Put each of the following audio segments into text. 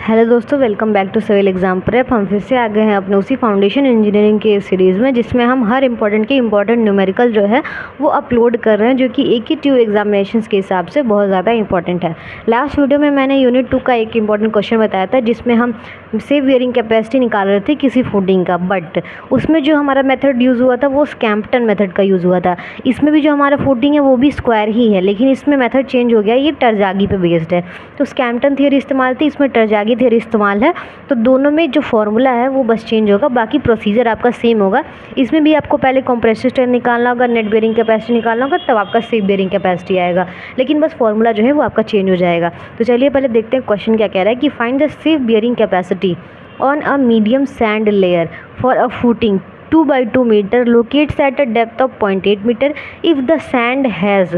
Hello दोस्तों, welcome back to civil exam prep. हम फिर से आ गए हैं अपने उसी फाउंडेशन इंजीनियरिंग के सीरीज़ में, जिसमें हम हर इंपॉर्टेंट न्यूमेरिकल जो है वो अपलोड कर रहे हैं, जो कि AQ एग्जामिनेशंस के हिसाब से बहुत ज़्यादा इंपॉर्टेंट है। लास्ट वीडियो में मैंने यूनिट 2 का एक इंपॉर्टेंट क्वेश्चन बताया था, जिसमें हम सेफ बियरिंग कैपेसिटी निकाल रहे थे किसी फूडिंग का, बट उसमें जो हमारा मेथड यूज़ हुआ था वो स्कैम्पटन मेथड का यूज़ हुआ था। इसमें भी जो हमारा फूडिंग है वो भी स्क्वायर ही है, लेकिन इसमें मेथड चेंज हो गया, ये टरजागी पे बेस्ड है। तो स्कैम्पटन थियरी इस्तेमाल थी, इसमें टरजागी थियरी इस्तेमाल है। तो दोनों में जो फॉर्मूला है वो बस चेंज होगा, बाकी प्रोसीजर आपका सेम होगा। इसमें भी आपको पहले कंप्रेसिव स्ट्रेंथ निकालना होगा, नेट बेयरिंग कैपेसिटी निकालना होगा, तब आपका सेफ बेयरिंग कैपेसिटी आएगा, लेकिन बस फॉर्मूला जो है वो आपका चेंज हो जाएगा। तो चलिए पहले देखते हैं क्वेश्चन क्या कह रहा है कि find the safe bearing capacity on a medium sand layer for a footing 2x2 metre locates at a depth of 0.8 metre if the sand has,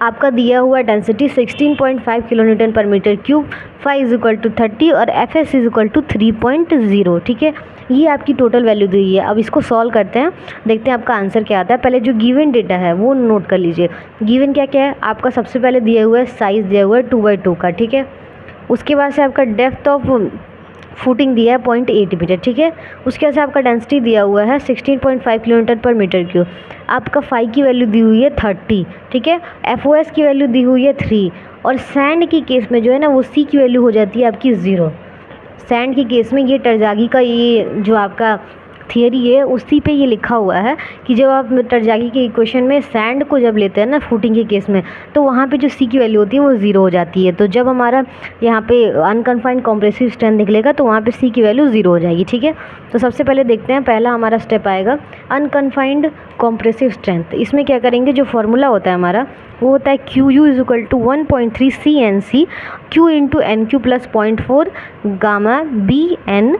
आपका दिया हुआ density 16.5 kilo newton per metre cube, phi is equal to 30 और F S is equal to 3.0। ठीक है, ये आपकी total value दी है। अब इसको सॉल्व करते हैं, देखते हैं आपका आंसर क्या आता है। पहले जो गिवन डेटा है वो नोट कर लीजिए। गिवन क्या क्या है आपका, सबसे पहले दिया हुआ है साइज़ दिया हुआ है 2x2 का, ठीक है। उसके बाद से आपका डेप्थ ऑफ फुटिंग दिया है 0.8 मीटर, ठीक है। उसके बाद से आपका डेंसिटी दिया हुआ है 16.5 किलोमीटर पर मीटर क्यूब। आपका फाई की वैल्यू दी हुई है 30, ठीक है। FOS की वैल्यू दी हुई है 3, और सैंड की केस में जो है ना वो C की वैल्यू हो जाती है आपकी 0। सैंड के केस में ये टरजागी का ये जो आपका थियरी है उसी पे ये लिखा हुआ है कि जब आप टरजागी के इक्वेशन में सैंड को जब लेते हैं ना फूटिंग के केस में, तो वहाँ पे जो C की वैल्यू होती है वो 0 हो जाती है। तो जब हमारा यहाँ पे अनकन्फाइंड कॉम्प्रेसिव स्ट्रेंथ निकलेगा तो वहाँ पे C की वैल्यू 0 हो जाएगी, ठीक है। तो सबसे पहले देखते हैं, पहला हमारा स्टेप आएगा अनकन्फाइंड कॉम्प्रेसिव स्ट्रेंथ। इसमें क्या करेंगे, जो फॉर्मूला होता है हमारा वो होता है QU is equal to 1.3 CNC Q into NQ plus 0.4 gamma BN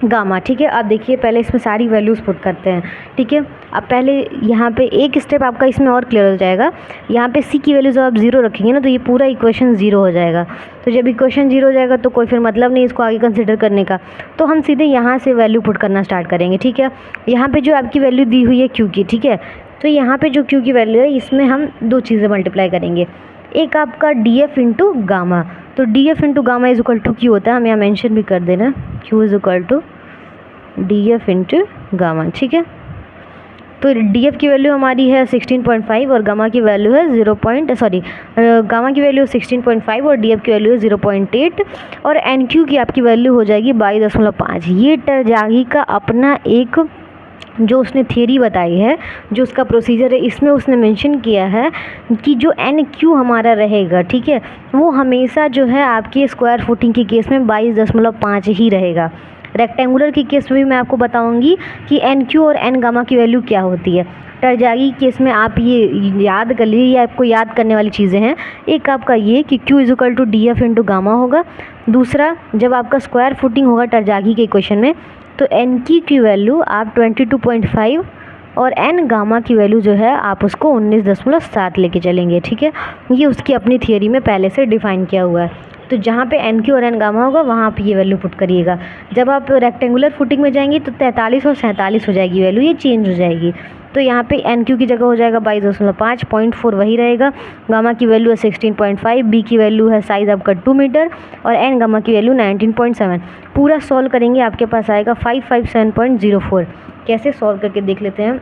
gamma, ठीक है। अब देखिए पहले इसमें सारी वैल्यूज़ पुट करते हैं, ठीक है। अब पहले यहाँ पे एक स्टेप आपका इसमें और क्लियर हो जाएगा। यहाँ पे C की वैल्यू जब आप 0 रखेंगे ना तो ये पूरा इक्वेशन 0 हो जाएगा। तो जब इक्वेशन 0 हो जाएगा तो कोई फिर मतलब नहीं इसको आगे कंसिडर करने का, तो हम सीधे यहाँ से वैल्यू पुट करना स्टार्ट करेंगे, ठीक है। यहाँ पर जो आपकी वैल्यू दी हुई है Q की, ठीक है, तो यहाँ पर जो Q की वैल्यू है इसमें हम दो चीज़ें मल्टीप्लाई करेंगे। एक आपका DF इंटू गामा, तो DF into gamma is equal to Q होता है, हम यहाँ मैंशन भी कर देना, Q is equal to DF into gamma, ठीक है। तो DF की वैल्यू हमारी है 16.5 और गामा की वैल्यू है गामा की वैल्यू 16.5 और DF की वैल्यू है 0.8 और NQ की आपकी वैल्यू हो जाएगी 22.5। ये टरजागी का अपना एक जो उसने थियरी बताई है, जो उसका प्रोसीजर है, इसमें उसने मेंशन किया है कि जो NQ हमारा रहेगा, ठीक है, वो हमेशा जो है आपकी स्क्वायर फुटिंग के केस में 22.5 ही रहेगा। रेक्टेंगुलर के केस में भी मैं आपको बताऊंगी कि NQ और N गामा की वैल्यू क्या होती है। टरजागी केस में आप ये याद कर लीजिए, ये आपको याद करने वाली चीज़ें हैं। एक आपका ये कि Q is equal to DF into gamma होगा। दूसरा, जब आपका स्क्वायर फुटिंग होगा टरजागी के इक्वेशन में, तो NQ की वैल्यू आप 22.5 और N गामा की वैल्यू जो है आप उसको 19.7 लेके चलेंगे, ठीक है। ये उसकी अपनी थियरी में पहले से डिफाइन किया हुआ है। तो जहाँ पे NQ और N गामा होगा वहाँ आप ये वैल्यू पुट करिएगा। जब आप रेक्टेंगुलर फुटिंग में जाएंगे तो 43 और 47 हो जाएगी वैल्यू, ये चेंज हो जाएगी। तो यहाँ पे NQ की जगह हो जाएगा 22.5, 0.4 वही रहेगा, गामा की वैल्यू है 16.5, B की वैल्यू है साइज़ आपका 2 मीटर और N गामा की वैल्यू 19.7। पूरा सॉल्व करेंगे आपके पास आएगा 557.04। कैसे सॉल्व करके देख लेते हैं।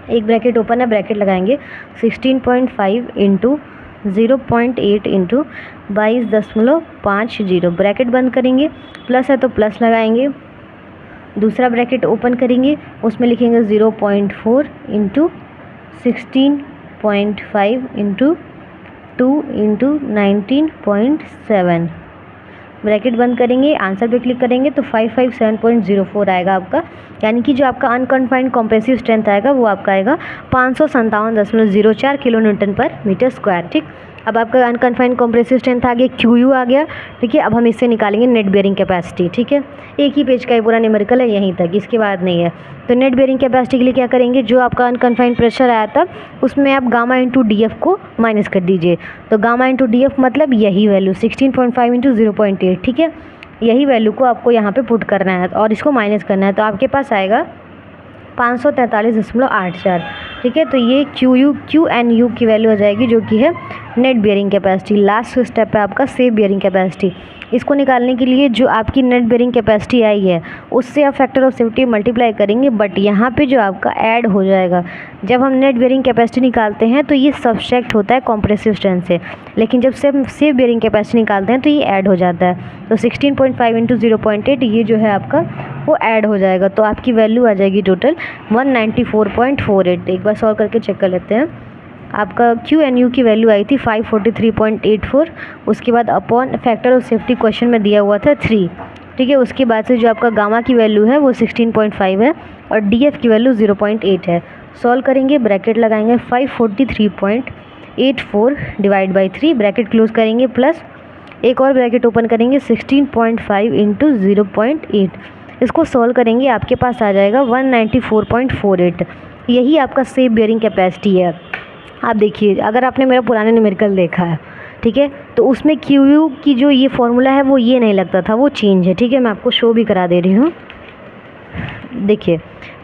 एक ब्रैकेट ओपन है, ब्रैकेट लगाएंगे 16.5 इंटू 0.8 इंटू 22.50, ब्रैकेट बंद करेंगे, प्लस है तो प्लस लगाएंगे। दूसरा ब्रैकेट ओपन करेंगे, उसमें लिखेंगे 0.4 इंटू 16.5 इंटू 2 इंटू 19.7, ब्रैकेट बंद करेंगे, आंसर पे क्लिक करेंगे तो 557.04 आएगा आपका। यानी कि जो आपका अनकन्फाइंड कॉम्प्रेसिव स्ट्रेंथ आएगा वो आपका आएगा 557.04 kilo newton per metre square, ठीक। अब आपका अनकन्फाइंड कॉम्प्रेसिव स्ट्रेंथ आ गया, QU आ गया, ठीक है। अब हम इससे निकालेंगे नेट बेयरिंग कैपेसिटी, ठीक है। एक ही पेज का ये पूरा न्यूमेरिकल है, यहीं तक, इसके बाद नहीं है। तो नेट बेयरिंग कैपेसिटी के लिए क्या करेंगे, जो आपका अनकन्फाइंड प्रेशर आया था उसमें आप गामा इंटू DF को माइनस कर दीजिए। तो गामा इंटू DF मतलब यही वैल्यू 16.5 इंटू 0.8, ठीक है। यही वैल्यू को आपको यहाँ पे पुट करना है और इसको माइनस करना है, तो आपके पास आएगा 543.84, ठीक है। तो ये QN U की वैल्यू हो जाएगी, जो कि है net bearing capacity. Last step है आपका सेफ बेयरिंग कैपेसिटी। इसको निकालने के लिए जो आपकी नेट बेयरिंग कैपेसिटी आई है उससे आप फैक्टर ऑफ सेफ्टी मल्टीप्लाई करेंगे, बट यहाँ पे जो आपका ऐड हो जाएगा, जब हम नेट बेयरिंग कैपेसिटी निकालते हैं तो ये सब्सट्रैक्ट होता है कॉम्प्रेसिव स्ट्रेंथ से, लेकिन जब से हम सेफ बेयरिंग कैपेसिटी निकालते हैं तो ये ऐड हो जाता है। तो 16.5 इंटू 0.8 ये जो है आपका वो ऐड हो जाएगा, तो आपकी वैल्यू आ जाएगी टोटल 194.48। एक बार सॉल्व करके चेक कर लेते हैं। आपका क्यू एन यू की वैल्यू आई थी 543.84, उसके बाद upon factor of safety question में दिया हुआ था 3, ठीक है। उसके बाद से जो आपका गामा की वैल्यू है वो 16.5 है और डी एफ की वैल्यू 0.8 है। सॉल्व करेंगे, ब्रैकेट लगाएंगे 543.84 डिवाइड बाई 3, ब्रैकेट क्लोज करेंगे, प्लस एक और ब्रैकेट ओपन करेंगे 16.5 इंटू 0.8। इसको सॉल्व करेंगे, आपके पास आ जाएगा 194.48। यही आपका सेफ बेयरिंग कैपेसिटी है। आप देखिए, अगर आपने मेरा पुराना न्यूमेरिकल देखा है, ठीक है, तो उसमें क्यू यू की जो ये फॉर्मूला है वो ये नहीं लगता था, वो चेंज है, ठीक है। मैं आपको शो भी करा दे रही हूँ। देखिए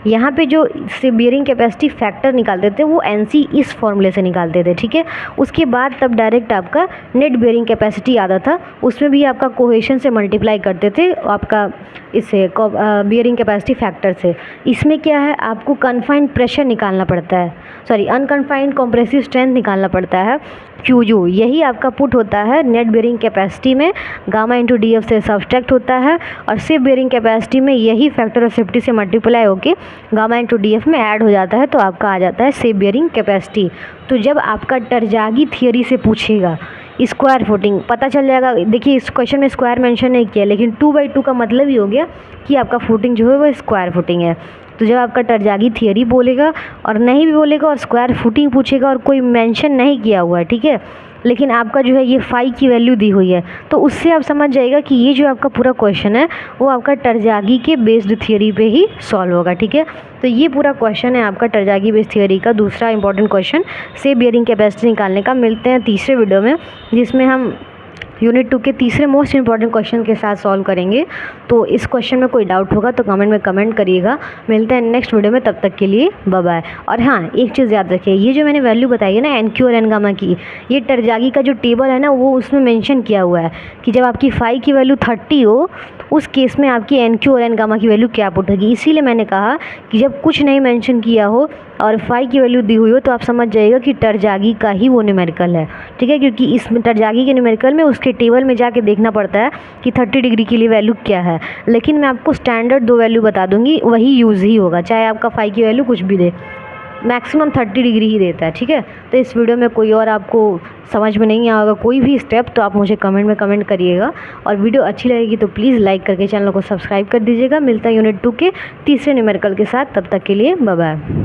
यहाँ पे जो से बेयरिंग कैपेसिटी फैक्टर निकालते थे वो एनसी इस फॉर्मूले से निकालते थे, ठीक है। उसके बाद तब डायरेक्ट आपका नेट बेयरिंग कैपेसिटी आता था, उसमें भी आपका कोहेशन से मल्टीप्लाई करते थे आपका इससे बेयरिंग कैपेसिटी फैक्टर से। इसमें क्या है, आपको कन्फाइंड प्रेशर निकालना पड़ता है, सॉरी अनकन्फाइंड कॉम्प्रेसिव स्ट्रेंथ निकालना पड़ता है, क्यू यू। यही आपका पुट होता है नेट बेयरिंग कैपेसिटी में, गामा इंटू डी एफ से सब्सट्रैक्ट होता है, और सेफ बेयरिंग कैपेसिटी में यही फैक्टर ऑफ सेफ्टी से मल्टीप्लाई होके गामा इंटू डी एफ में ऐड हो जाता है, तो आपका आ जाता है सेफ बेयरिंग कैपेसिटी। तो जब आपका टरजागी थियरी से पूछेगा स्क्वायर फुटिंग, पता चल जाएगा। देखिए इस क्वेश्चन में स्क्वायर मेंशन नहीं किया, लेकिन 2/2 का मतलब ही हो गया कि आपका फुटिंग जो है वो स्क्वायर फुटिंग है। तो जब आपका टरजागी थियरी बोलेगा और नहीं भी बोलेगा और स्क्वायर फुटिंग पूछेगा और कोई मेंशन नहीं किया हुआ है, ठीक है, लेकिन आपका जो है ये फाई की वैल्यू दी हुई है, तो उससे आप समझ जाएगा कि ये जो आपका पूरा क्वेश्चन है वो आपका टरजागी के बेस्ड थियरी पे ही सॉल्व होगा, ठीक है। तो ये पूरा क्वेश्चन है आपका टरजागी बेस्ड थियरी का दूसरा important question safe bearing capacity निकालने का। मिलते हैं तीसरे वीडियो में, जिसमें हम यूनिट 2 के तीसरे मोस्ट इंपॉर्टेंट क्वेश्चन के साथ सॉल्व करेंगे। तो इस क्वेश्चन में कोई डाउट होगा तो कमेंट में कमेंट करिएगा। मिलते हैं नेक्स्ट वीडियो में, तब तक के लिए बाय बाय। और हाँ, एक चीज़ याद रखिए, ये जो मैंने वैल्यू बताई है ना एन क्यू और एन गामा की, ये टरजागी का जो टेबल है ना वो उसमें मेंशन किया हुआ है कि जब आपकी फाई की वैल्यू 30 हो उस केस में आपकी एन क्यू और एन गामा की वैल्यू क्या पुट होगी। इसीलिए मैंने कहा कि जब कुछ नहीं मेंशन किया हो और फाई की वैल्यू दी हुई हो तो आप समझ जाइएगा कि टरजागी का ही वो न्यूमेरिकल है, ठीक है। क्योंकि इस टरजागी के न्यूमेरिकल में उसके टेबल में जाके देखना पड़ता है कि 30 डिग्री के लिए वैल्यू क्या है, लेकिन मैं आपको स्टैंडर्ड 2 वैल्यू बता दूंगी, वही यूज़ ही होगा, चाहे आपका फाई की वैल्यू कुछ भी दे, मैक्सिमम 30 डिग्री ही देता है, ठीक है। तो इस वीडियो में कोई और आपको समझ में नहीं आएगा कोई भी स्टेप तो आप मुझे कमेंट में कमेंट करिएगा, और वीडियो अच्छी लगेगी तो प्लीज़ लाइक करके चैनल को सब्सक्राइब कर दीजिएगा। मिलता है यूनिट 2 के तीसरे न्यूमेरिकल के साथ, तब तक के लिए बाय बाय।